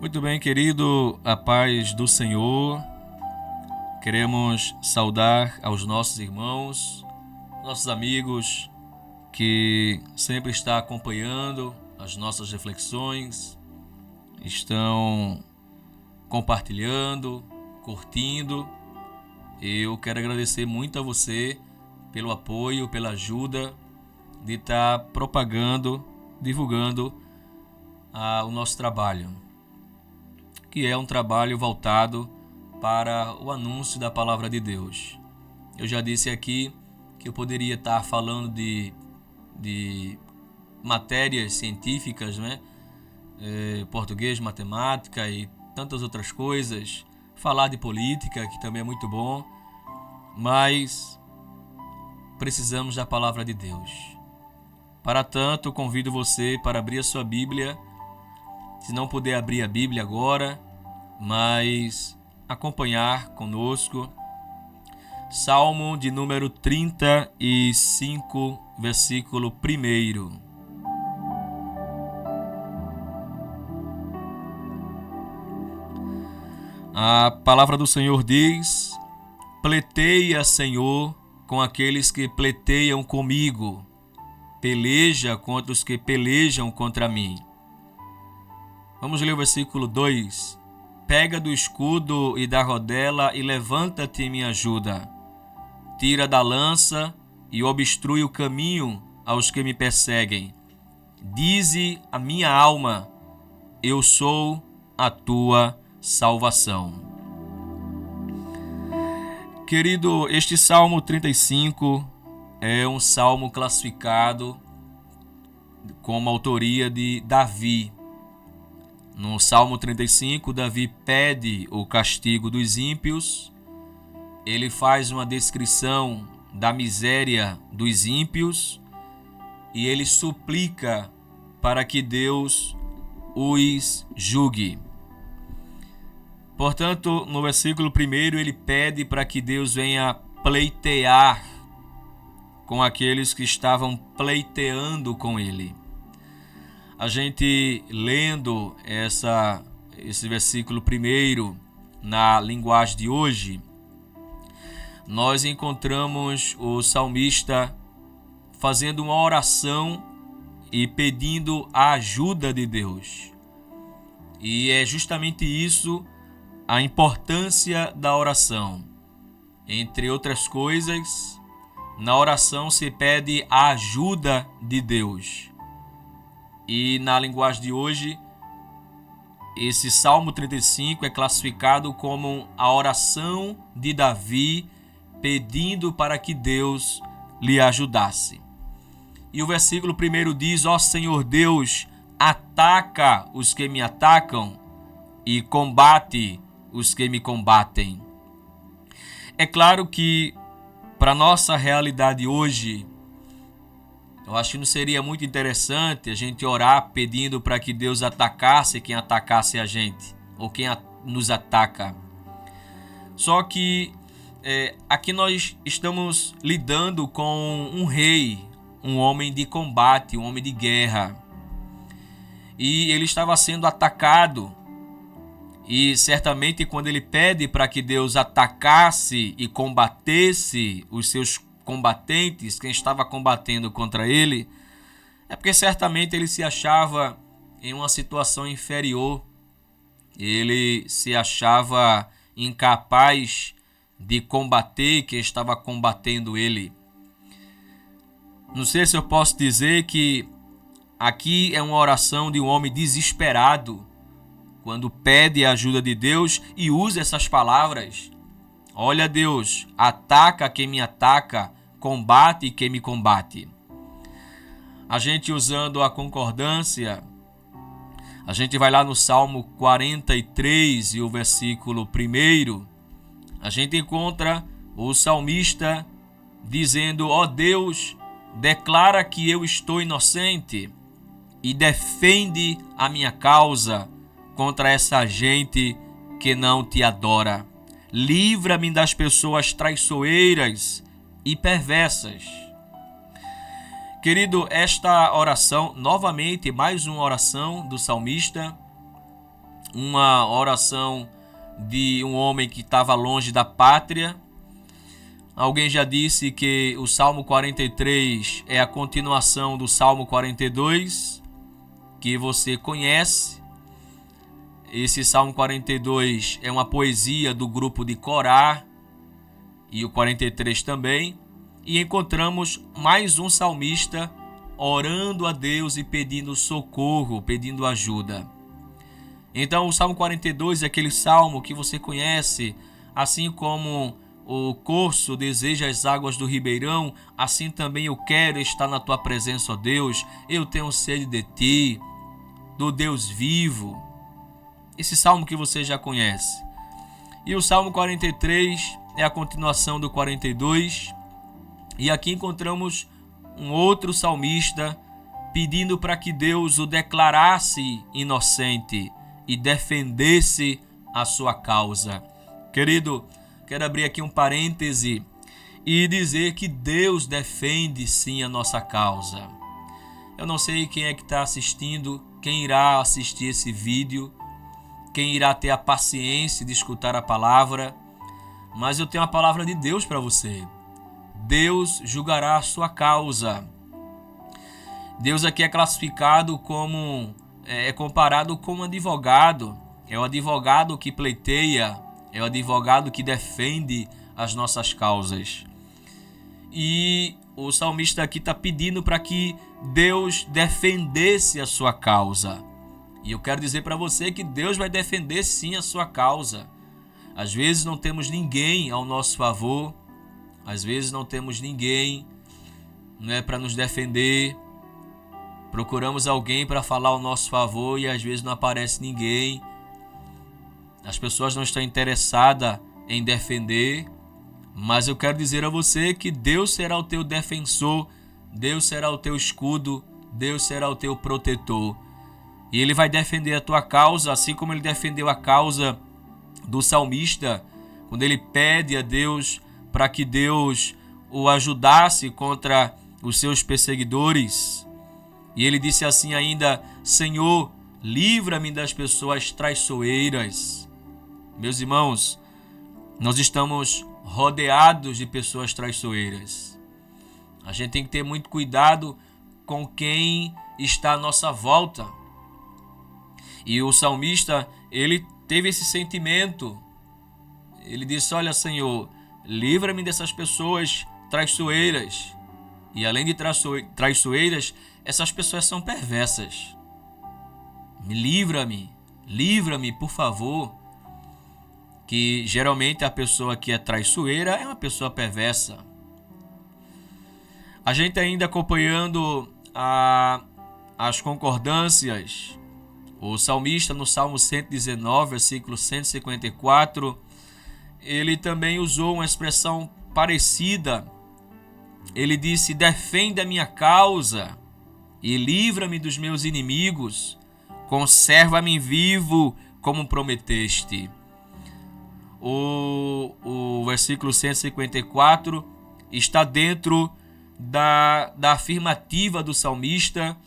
Muito bem, querido, a paz do Senhor. Queremos saudar aos nossos irmãos, nossos amigos que sempre estão acompanhando as nossas reflexões, estão compartilhando, curtindo. Eu quero agradecer muito a você pelo apoio, pela ajuda de estar propagando, divulgando o nosso trabalho, que é um trabalho voltado para o anúncio da palavra de Deus. Eu já disse aqui que eu poderia estar falando de matérias científicas, né? Português, matemática e tantas outras coisas, falar de política, que também é muito bom, mas precisamos da palavra de Deus. Para tanto, convido você para abrir a sua Bíblia, se não puder abrir a Bíblia agora, mas acompanhar conosco Salmo de número 35, versículo 1. A palavra do Senhor diz: pleiteia, Senhor, com aqueles que pleiteiam comigo, peleja contra os que pelejam contra mim. Vamos ler o versículo 2. Pega do escudo e da rodela e levanta-te e me ajuda. Tira da lança e obstrui o caminho aos que me perseguem. Dize a minha alma: eu sou a tua salvação. Querido, este Salmo 35 é um salmo classificado como autoria de Davi. No Salmo 35, Davi pede o castigo dos ímpios. Ele faz uma descrição da miséria dos ímpios e ele suplica para que Deus os julgue. Portanto, no versículo 1, ele pede para que Deus venha pleitear com aqueles que estavam pleiteando com ele. A gente lendo esse versículo 1 na linguagem de hoje, nós encontramos o salmista fazendo uma oração e pedindo a ajuda de Deus. E é justamente isso a importância da oração. Entre outras coisas, na oração se pede a ajuda de Deus. E na linguagem de hoje, esse Salmo 35 é classificado como a oração de Davi pedindo para que Deus lhe ajudasse. E o versículo 1 diz: ó Senhor Deus, ataca os que me atacam e combate os que me combatem. É claro que para a nossa realidade hoje, eu acho que não seria muito interessante a gente orar pedindo para que Deus atacasse quem atacasse a gente, ou quem nos ataca. Só que aqui nós estamos lidando com um rei, um homem de combate, um homem de guerra. E ele estava sendo atacado. E certamente quando ele pede para que Deus atacasse e combatesse os seus combatentes, quem estava combatendo contra ele, é porque certamente ele se achava em uma situação inferior. Ele se achava incapaz de combater quem estava combatendo ele. Não sei se eu posso dizer que aqui é uma oração de um homem desesperado, quando pede a ajuda de Deus e usa essas palavras. Olha, Deus, ataca quem me ataca, combate quem me combate. A gente usando a concordância, a gente vai lá no Salmo 43 e o versículo 1, a gente encontra o salmista dizendo: ó Deus, declara que eu estou inocente e defende a minha causa contra essa gente que não te adora. Livra-me das pessoas traiçoeiras e perversas. Querido, esta oração, novamente, mais uma oração do salmista, uma oração de um homem que estava longe da pátria. Alguém já disse que o Salmo 43 é a continuação do Salmo 42, que você conhece. Esse Salmo 42 é uma poesia do grupo de Corá, e o 43 também. E encontramos mais um salmista orando a Deus e pedindo socorro, pedindo ajuda. Então o Salmo 42 é aquele salmo que você conhece, assim como o corso deseja as águas do ribeirão, assim também eu quero estar na tua presença, ó Deus. Eu tenho sede de ti, do Deus vivo. Esse salmo que você já conhece. E o Salmo 43 é a continuação do 42. E aqui encontramos um outro salmista pedindo para que Deus o declarasse inocente e defendesse a sua causa. Querido, quero abrir aqui um parêntese e dizer que Deus defende sim a nossa causa. Eu não sei quem é que está assistindo, quem irá assistir esse vídeo, quem irá ter a paciência de escutar a palavra, mas eu tenho a palavra de Deus para você. Deus julgará a sua causa. Deus aqui é classificado como, é comparado com um advogado. É o advogado que pleiteia, é o advogado que defende as nossas causas. E o salmista aqui está pedindo para que Deus defendesse a sua causa. E eu quero dizer para você que Deus vai defender sim a sua causa. Às vezes não temos ninguém ao nosso favor, às vezes não temos ninguém, para nos defender. Procuramos alguém para falar ao nosso favor e às vezes não aparece ninguém. As pessoas não estão interessadas em defender, mas eu quero dizer a você que Deus será o teu defensor, Deus será o teu escudo, Deus será o teu protetor. E Ele vai defender a tua causa, assim como Ele defendeu a causa do salmista, quando ele pede a Deus para que Deus o ajudasse contra os seus perseguidores. E ele disse assim ainda: Senhor, livra-me das pessoas traiçoeiras. Meus irmãos, nós estamos rodeados de pessoas traiçoeiras. A gente tem que ter muito cuidado com quem está à nossa volta. E o salmista, ele teve esse sentimento. Ele disse: olha, Senhor, livra-me dessas pessoas traiçoeiras. E além de traiçoeiras, essas pessoas são perversas. Livra-me, por favor. Que geralmente a pessoa que é traiçoeira é uma pessoa perversa. A gente ainda acompanhando as concordâncias, o salmista no Salmo 119, versículo 154, ele também usou uma expressão parecida. Ele disse: defende a minha causa e livra-me dos meus inimigos, conserva-me vivo como prometeste. O versículo 154 está dentro da afirmativa do salmista,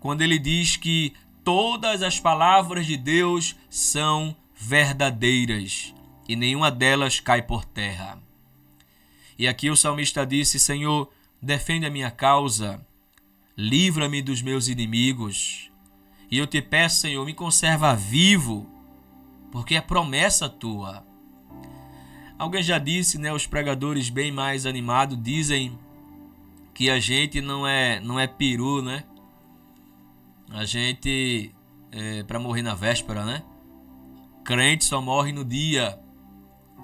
quando ele diz que todas as palavras de Deus são verdadeiras e nenhuma delas cai por terra. E aqui o salmista disse: Senhor, defende a minha causa, livra-me dos meus inimigos. E eu te peço, Senhor, me conserva vivo, porque é promessa tua. Alguém já disse, os pregadores bem mais animados dizem que a gente não é peru, A gente para morrer na véspera, Crente só morre no dia.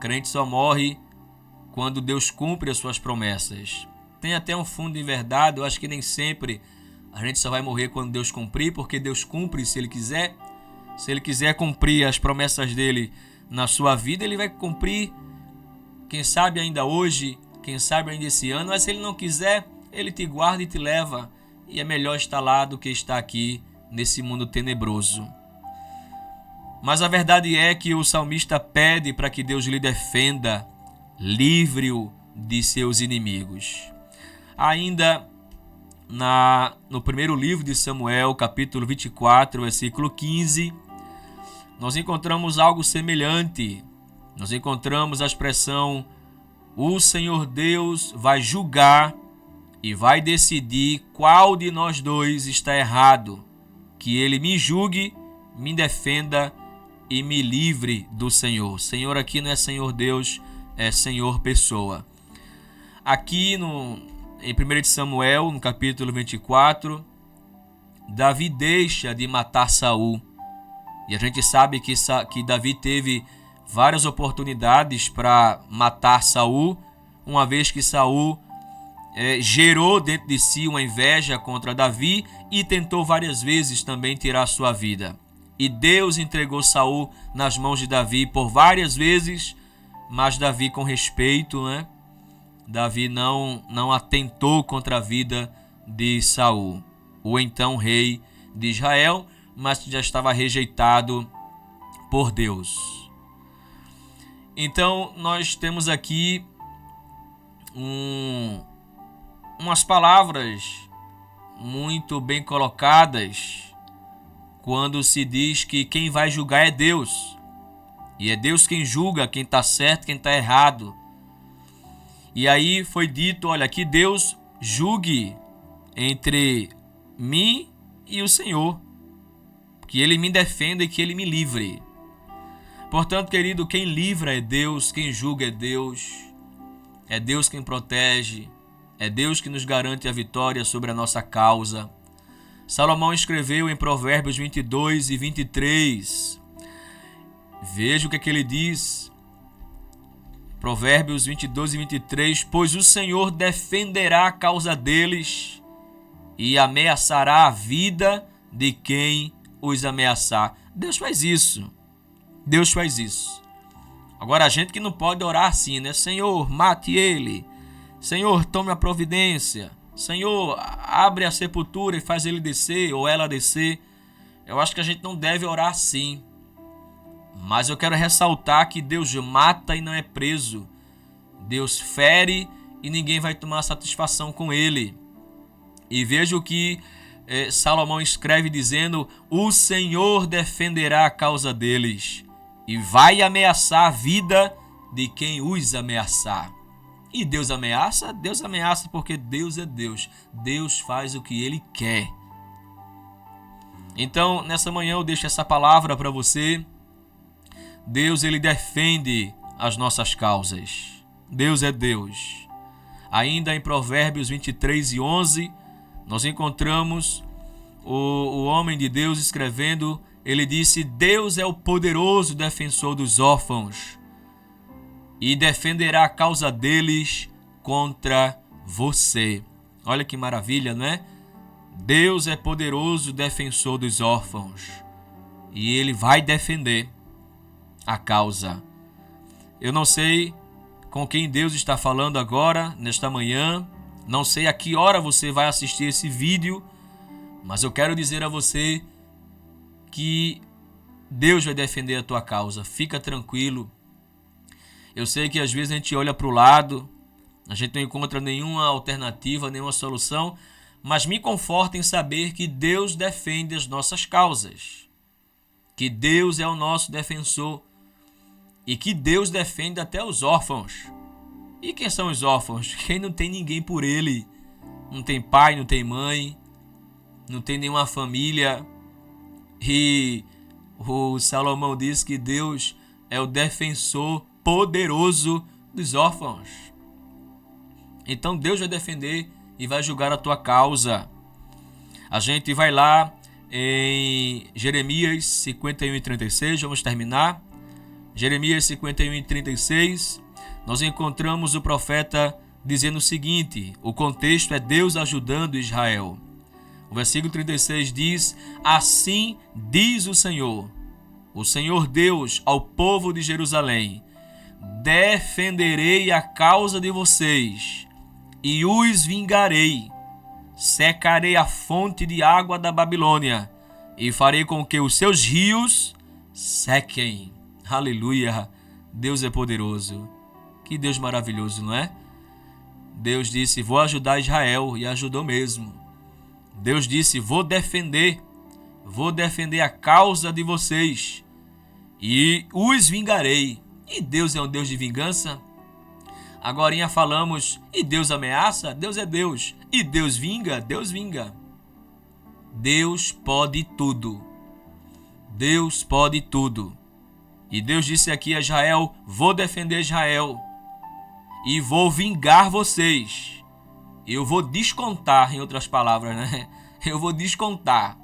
Crente só morre quando Deus cumpre as suas promessas. Tem até um fundo de verdade. Eu acho que nem sempre a gente só vai morrer quando Deus cumprir, porque Deus cumpre se Ele quiser. Se Ele quiser cumprir as promessas dele na sua vida, Ele vai cumprir, quem sabe ainda hoje, quem sabe ainda esse ano. Mas se Ele não quiser, Ele te guarda e te leva. E é melhor estar lá do que estar aqui nesse mundo tenebroso. Mas a verdade é que o salmista pede para que Deus lhe defenda, livre-o de seus inimigos. Ainda no primeiro livro de Samuel, capítulo 24, versículo 15, nós encontramos algo semelhante. Nós encontramos a expressão: o Senhor Deus vai julgar e vai decidir qual de nós dois está errado. Que Ele me julgue, me defenda e me livre do Senhor. Senhor aqui não é Senhor Deus, é Senhor pessoa. Aqui em 1 Samuel, no capítulo 24, Davi deixa de matar Saul. E a gente sabe que Davi teve várias oportunidades para matar Saul, uma vez que Saul gerou dentro de si uma inveja contra Davi e tentou várias vezes também tirar sua vida. E Deus entregou Saul nas mãos de Davi por várias vezes, mas Davi, com respeito, Davi não atentou contra a vida de Saul, o então rei de Israel, mas que já estava rejeitado por Deus. Então nós temos aqui umas palavras muito bem colocadas quando se diz que quem vai julgar é Deus. E é Deus quem julga quem está certo, quem está errado. E aí foi dito, olha, que Deus julgue entre mim e o Senhor, que Ele me defenda e que Ele me livre. Portanto, querido, quem livra é Deus, quem julga é Deus quem protege, é Deus que nos garante a vitória sobre a nossa causa. Salomão escreveu em Provérbios 22 e 23, veja o que ele diz, Provérbios 22 e 23, pois o Senhor defenderá a causa deles e ameaçará a vida de quem os ameaçar. Deus faz isso. Deus faz isso. Agora a gente que não pode orar assim, Senhor, mate ele. Senhor, tome a providência. Senhor, abre a sepultura e faz ele descer ou ela descer. Eu acho que a gente não deve orar assim. Mas eu quero ressaltar que Deus mata e não é preso. Deus fere e ninguém vai tomar satisfação com ele. E veja o que Salomão escreve dizendo: o Senhor defenderá a causa deles e vai ameaçar a vida de quem os ameaçar. E Deus ameaça? Deus ameaça porque Deus é Deus. Deus faz o que Ele quer. Então, nessa manhã eu deixo essa palavra para você. Deus, Ele defende as nossas causas. Deus é Deus. Ainda em Provérbios 23 e 11, nós encontramos o homem de Deus escrevendo. Ele disse: Deus é o poderoso defensor dos órfãos e defenderá a causa deles contra você. Olha que maravilha, não é? Deus é poderoso defensor dos órfãos e Ele vai defender a causa. Eu não sei com quem Deus está falando agora, nesta manhã. Não sei a que hora você vai assistir esse vídeo, mas eu quero dizer a você que Deus vai defender a tua causa. Fica tranquilo. Eu sei que às vezes a gente olha para o lado, a gente não encontra nenhuma alternativa, nenhuma solução, mas me conforta em saber que Deus defende as nossas causas, que Deus é o nosso defensor e que Deus defende até os órfãos. E quem são os órfãos? Quem não tem ninguém por ele, não tem pai, não tem mãe, não tem nenhuma família. E o Salomão diz que Deus é o defensor poderoso dos órfãos. Então Deus vai defender e vai julgar a tua causa. A gente vai lá em Jeremias 51 e 36, vamos terminar. Jeremias 51 e 36, nós encontramos o profeta dizendo o seguinte, o contexto é Deus ajudando Israel. O versículo 36 diz: assim diz o Senhor Deus ao povo de Jerusalém: defenderei a causa de vocês e os vingarei. Secarei a fonte de água da Babilônia e farei com que os seus rios sequem. Aleluia! Deus é poderoso. Que Deus maravilhoso, não é? Deus disse: vou ajudar Israel, e ajudou mesmo. Deus disse: vou defender a causa de vocês e os vingarei. E Deus é um Deus de vingança? Agorinha falamos, e Deus ameaça? Deus é Deus. E Deus vinga? Deus vinga. Deus pode tudo. Deus pode tudo. E Deus disse aqui a Israel, vou defender Israel e vou vingar vocês. Eu vou descontar, em outras palavras, né? Eu vou descontar.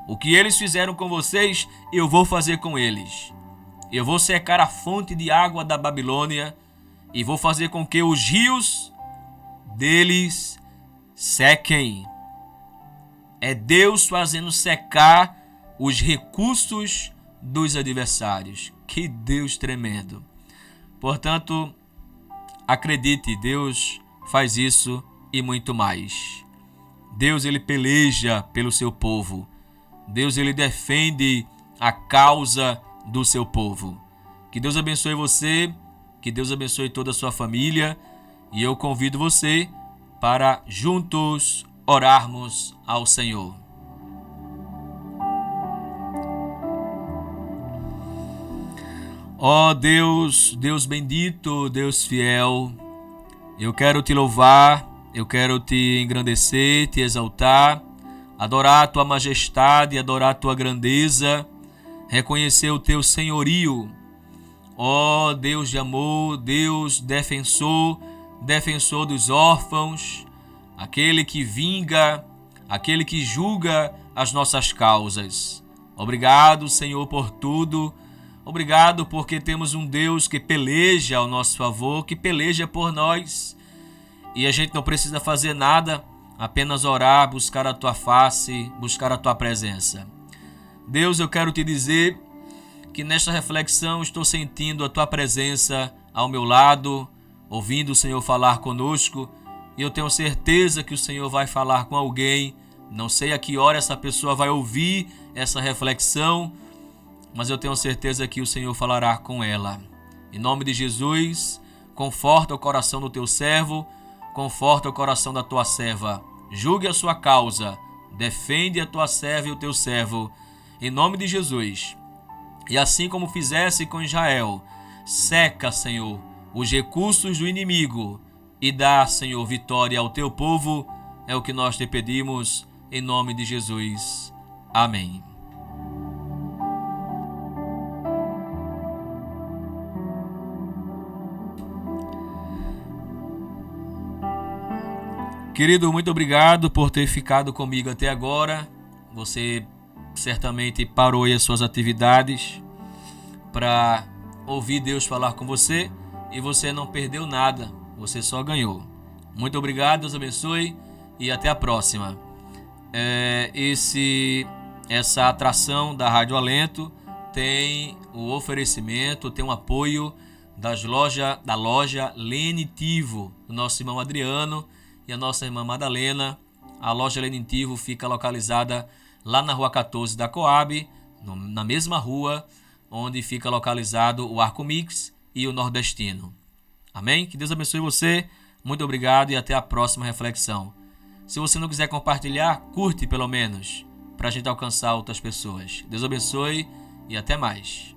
O que eles fizeram com vocês, eu vou fazer com eles. Eu vou secar a fonte de água da Babilônia e vou fazer com que os rios deles sequem. É Deus fazendo secar os recursos dos adversários. Que Deus tremendo. Portanto, acredite, Deus faz isso e muito mais. Deus, ele peleja pelo seu povo. Deus, ele defende a causa do seu povo. Que Deus abençoe você, que Deus abençoe toda a sua família, e eu convido você para juntos orarmos ao Senhor. Ó Deus, Deus bendito, Deus fiel, eu quero te louvar, eu quero te engrandecer, te exaltar, adorar a tua majestade, adorar a tua grandeza, reconhecer o teu senhorio. Ó Deus de amor, Deus defensor, defensor dos órfãos, aquele que vinga, aquele que julga as nossas causas. Obrigado, Senhor, por tudo. Obrigado porque temos um Deus que peleja ao nosso favor, que peleja por nós. E a gente não precisa fazer nada, apenas orar, buscar a tua face, buscar a tua presença. Deus, eu quero te dizer que nesta reflexão estou sentindo a tua presença ao meu lado, ouvindo o Senhor falar conosco, e eu tenho certeza que o Senhor vai falar com alguém. Não sei a que hora essa pessoa vai ouvir essa reflexão, mas eu tenho certeza que o Senhor falará com ela. Em nome de Jesus, conforta o coração do teu servo, conforta o coração da tua serva. Julgue a sua causa, defende a tua serva e o teu servo, em nome de Jesus. E assim como fizesse com Israel, seca, Senhor, os recursos do inimigo e dá, Senhor, vitória ao teu povo. É o que nós te pedimos, em nome de Jesus. Amém. Querido, muito obrigado por ter ficado comigo até agora. Você certamente parou aí as suas atividades para ouvir Deus falar com você e você não perdeu nada, você só ganhou. Muito obrigado, Deus abençoe e até a próxima. Essa atração da Rádio Alento tem o oferecimento, tem um apoio da loja Lenitivo, do nosso irmão Adriano e a nossa irmã Madalena. A loja Lenitivo fica localizada lá na rua 14 da Coab, na mesma rua onde fica localizado o Arco Mix e o Nordestino. Amém? Que Deus abençoe você. Muito obrigado e até a próxima reflexão. Se você não quiser compartilhar, curte pelo menos, para a gente alcançar outras pessoas. Deus abençoe e até mais.